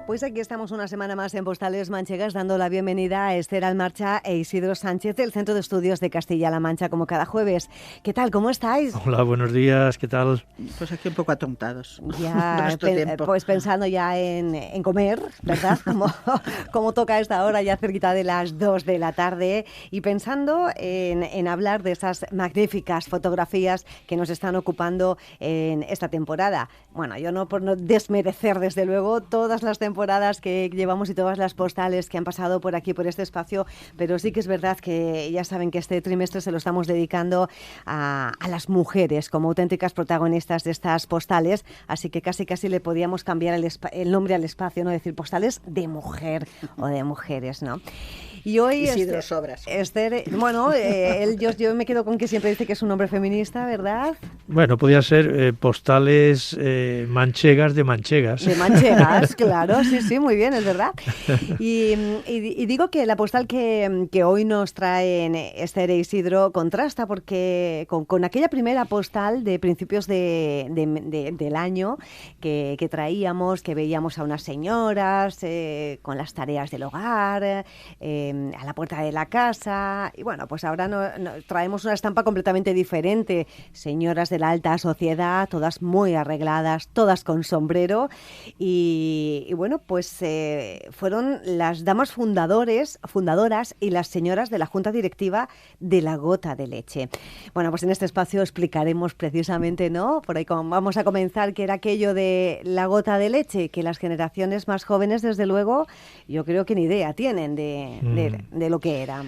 Pues aquí estamos una semana más en Postales Manchegas, dando la bienvenida a Esther Almarcha e Isidro Sánchez del Centro de Estudios de Castilla-La Mancha, como cada jueves. ¿Qué tal? ¿Cómo estáis? Hola, buenos días, ¿qué tal? Pues aquí un poco atontados. Ya, pues pensando ya en comer, ¿verdad? Como toca a esta hora, ya cerquita de las 2 de la tarde, y pensando en hablar de esas magníficas fotografías que nos están ocupando en esta temporada. Bueno, yo no por no desmerecer, desde luego, todas las temporadas que llevamos y todas las postales que han pasado por aquí, por este espacio, pero sí que es verdad que ya saben que este trimestre se lo estamos dedicando a las mujeres como auténticas protagonistas de estas postales, así que casi le podíamos cambiar el nombre al espacio, no decir postales de mujer o de mujeres, ¿no? Y hoy Isidro Sobras. Esther, bueno, yo me quedo con que siempre dice que es un hombre feminista, ¿verdad? Bueno, podía ser postales manchegas de manchegas. De manchegas, claro, sí, muy bien, es verdad. Y digo que la postal que hoy nos traen Esther e Isidro contrasta porque con aquella primera postal de principios del año que traíamos, que veíamos a unas señoras con las tareas del hogar, a la puerta de la casa, y bueno, pues ahora traemos una estampa completamente diferente, señoras de la alta sociedad, todas muy arregladas, todas con sombrero, y bueno, pues fueron las damas fundadoras y las señoras de la Junta Directiva de La Gota de Leche. Bueno, pues en este espacio explicaremos precisamente, ¿no? Por ahí vamos a comenzar, qué era aquello de La Gota de Leche, que las generaciones más jóvenes, desde luego, yo creo que ni idea tienen de lo que era.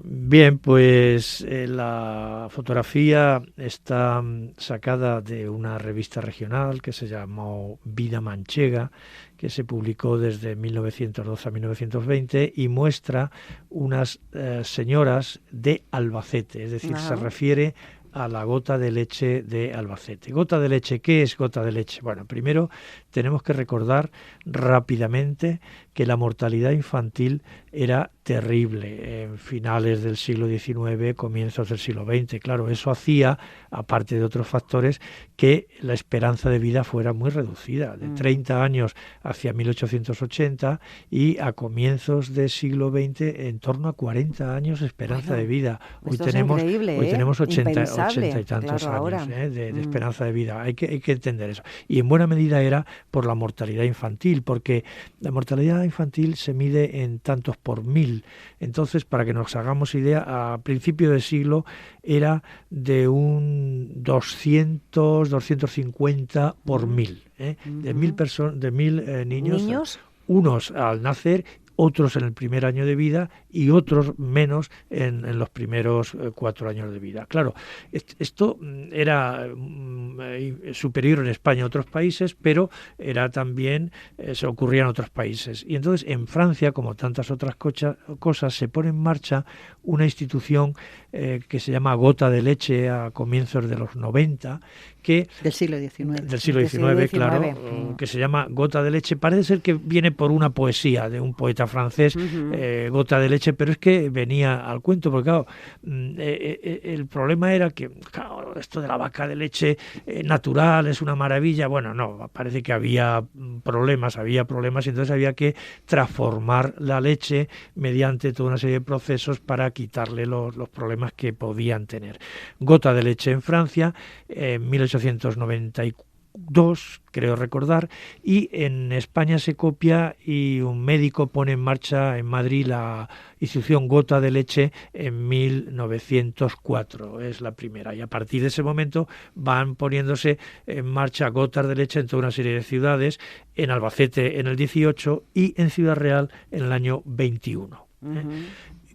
Bien, pues la fotografía está sacada de una revista regional que se llamó Vida Manchega, que se publicó desde 1912 a 1920 y muestra unas señoras de Albacete, es decir, se refiere a la Gota de Leche de Albacete. Gota de Leche, ¿qué es Gota de Leche? Bueno, primero tenemos que recordar rápidamente que la mortalidad infantil era terrible en finales del siglo XIX, comienzos del siglo XX. Claro, eso hacía, aparte de otros factores, que la esperanza de vida fuera muy reducida, de 30 años hacia 1880 y a comienzos del siglo XX en torno a 40 años de esperanza de vida. Hoy tenemos 80 y tantos años de esperanza de vida. Hay que entender eso. Y en buena medida era por la mortalidad infantil, porque la mortalidad infantil se mide en tantos por mil. Entonces, para que nos hagamos idea, a principio de siglo era de un 250 por mil. De mil niños, unos al nacer, otros en el primer año de vida y otros menos en los primeros 4 años de vida. Claro, esto era superior en España a otros países, pero era también se ocurría en otros países. Y entonces en Francia, como tantas otras cosas, se pone en marcha una institución que se llama Gota de Leche a comienzos de los 90, del siglo XIX. Del siglo XIX, claro, que se llama Gota de Leche. Parece ser que viene por una poesía de un poeta francés, Gota de Leche, pero es que venía al cuento, porque claro, el problema era que, claro, esto de la vaca de leche natural es una maravilla. Bueno, no, parece que había problemas y entonces había que transformar la leche mediante toda una serie de procesos para quitarle los problemas que podían tener. Gota de Leche en Francia, en 1892, creo recordar, y en España se copia y un médico pone en marcha en Madrid la institución Gota de Leche en 1904, es la primera, y a partir de ese momento van poniéndose en marcha gotas de leche en toda una serie de ciudades, en Albacete en el 18 y en Ciudad Real en el año 21.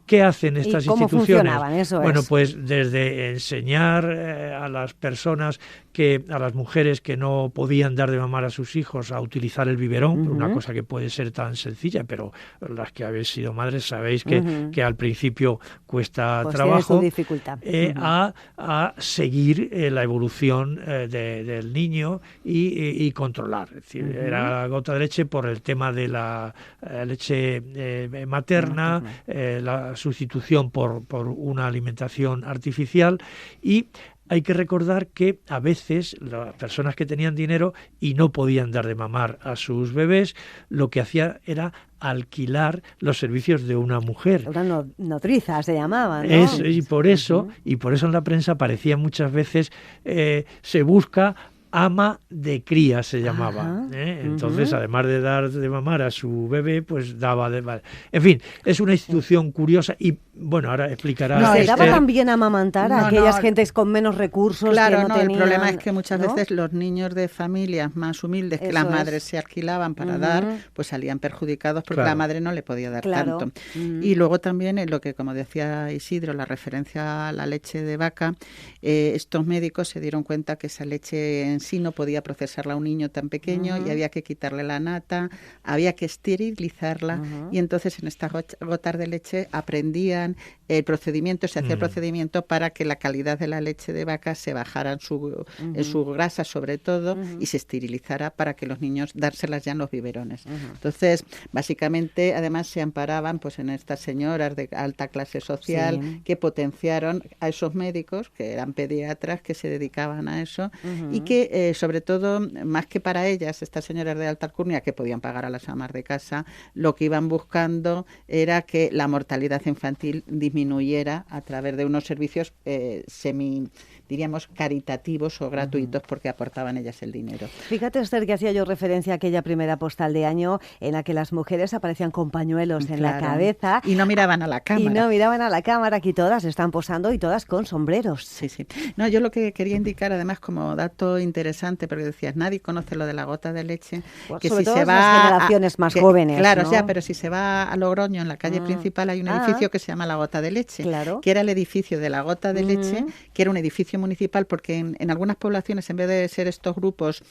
¿Qué hacen estas instituciones? ¿Cómo funcionaban? Bueno, pues desde enseñar a las personas, a las mujeres que no podían dar de mamar a sus hijos a utilizar el biberón, una cosa que puede ser tan sencilla, pero las que habéis sido madres sabéis que al principio cuesta trabajo, a seguir la evolución del niño y controlar. Es decir, era Gota de Leche por el tema de la leche materna, la sustitución por una alimentación artificial, y hay que recordar que a veces las personas que tenían dinero y no podían dar de mamar a sus bebés, lo que hacían era alquilar los servicios de una mujer. Una nodriza se llamaba, ¿no? Y por eso en la prensa aparecía muchas veces, se busca ama de cría, se llamaba. Entonces, además de dar de mamar a su bebé, pues daba de... En fin, es una institución curiosa y, bueno, ahora explicará... No, Esther. daba también a amamantar a aquellas gentes con menos recursos. Claro, que no tenían, el problema es que muchas veces los niños de familias más humildes que las madres se alquilaban para dar, pues salían perjudicados porque la madre no le podía dar tanto. Y luego también, lo que, como decía Isidro, la referencia a la leche de vaca, estos médicos se dieron cuenta que esa leche en sí no podía procesarla a un niño tan pequeño y había que quitarle la nata, había que esterilizarla y entonces en estas gotas de leche aprendían el procedimiento, se hacía el procedimiento para que la calidad de la leche de vaca se bajara en su grasa sobre todo y se esterilizara para que los niños dárselas ya en los biberones. Entonces, básicamente, además se amparaban pues en estas señoras de alta clase social que potenciaron a esos médicos, que eran pediatras, que se dedicaban a eso y que sobre todo, más que para ellas, estas señoras de alta alcurnia que podían pagar a las amas de casa, lo que iban buscando era que la mortalidad infantil disminuyera a través de unos servicios diríamos, caritativos o gratuitos porque aportaban ellas el dinero. Fíjate, Esther, que hacía yo referencia a aquella primera postal de año en la que las mujeres aparecían con pañuelos en la cabeza. Y no miraban a la cámara. Aquí todas están posando y todas con sombreros. Sí. No, yo lo que quería indicar, además, como dato interesante, porque decías, nadie conoce lo de la gota de leche. Bueno, que sobre si todo se va las generaciones más jóvenes, claro, ¿no? ya, pero si se va a Logroño, en la calle principal, hay un edificio que se llama La Gota de Leche, que era el edificio de la Gota de Leche, que era un edificio municipal, porque en algunas poblaciones, en vez de ser estos grupos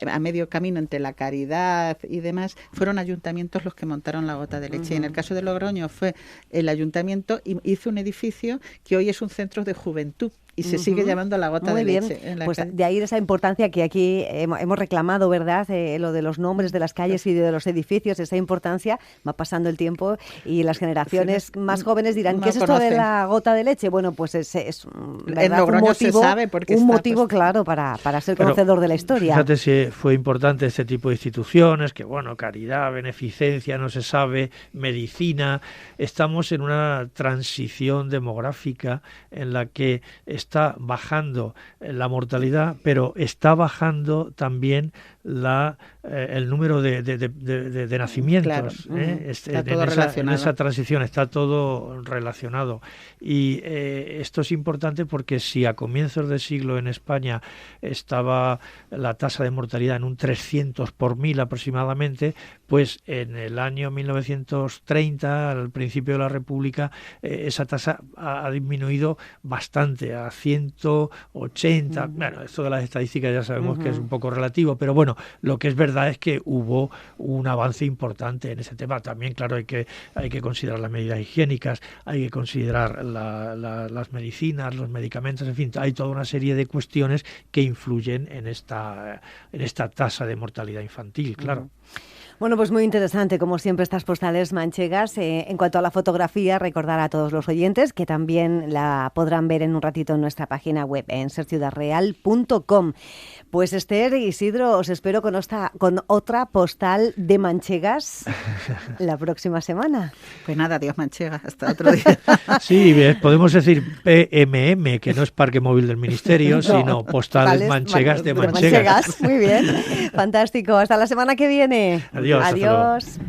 a medio camino entre la caridad y demás, fueron ayuntamientos los que montaron la Gota de Leche. Y en el caso de Logroño fue el ayuntamiento y hizo un edificio que hoy es un centro de juventud. Y se sigue llamando La Gota de Leche. Pues de ahí esa importancia que aquí hemos reclamado, ¿verdad? Lo de los nombres de las calles y de los edificios, esa importancia. Va pasando el tiempo y las generaciones más jóvenes dirán, ¿qué es esto de la Gota de Leche? Bueno, pues es ¿verdad? Un motivo, se sabe porque un motivo claro, para ser conocedor de la historia. Fíjate si fue importante este tipo de instituciones, que bueno, caridad, beneficencia, no se sabe, medicina. Estamos en una transición demográfica en la que está bajando la mortalidad, pero está bajando también el número de nacimientos. Claro. Está todo relacionado. En esa transición está todo relacionado. Y esto es importante porque si a comienzos del siglo en España estaba la tasa de mortalidad en un 300 por 1000 aproximadamente, pues en el año 1930, al principio de la República, esa tasa ha disminuido bastante, a 180. Bueno, esto de las estadísticas ya sabemos que es un poco relativo, pero bueno, lo que es verdad es que hubo un avance importante en ese tema. También, claro, hay que considerar las medidas higiénicas, hay que considerar las medicinas, los medicamentos, en fin, hay toda una serie de cuestiones que influyen en esta tasa de mortalidad infantil, claro. Bueno, pues muy interesante, como siempre, estas postales manchegas. En cuanto a la fotografía, recordar a todos los oyentes que también la podrán ver en un ratito en nuestra página web, en serciudadreal.com. Pues Esther, Isidro, os espero con otra postal de manchegas la próxima semana. Pues nada, adiós manchegas, hasta otro día. Sí, podemos decir PMM, que no es Parque Móvil del Ministerio, sino postales manchegas de manchegas. Muy bien, fantástico. Hasta la semana que viene. Adiós. Adiós.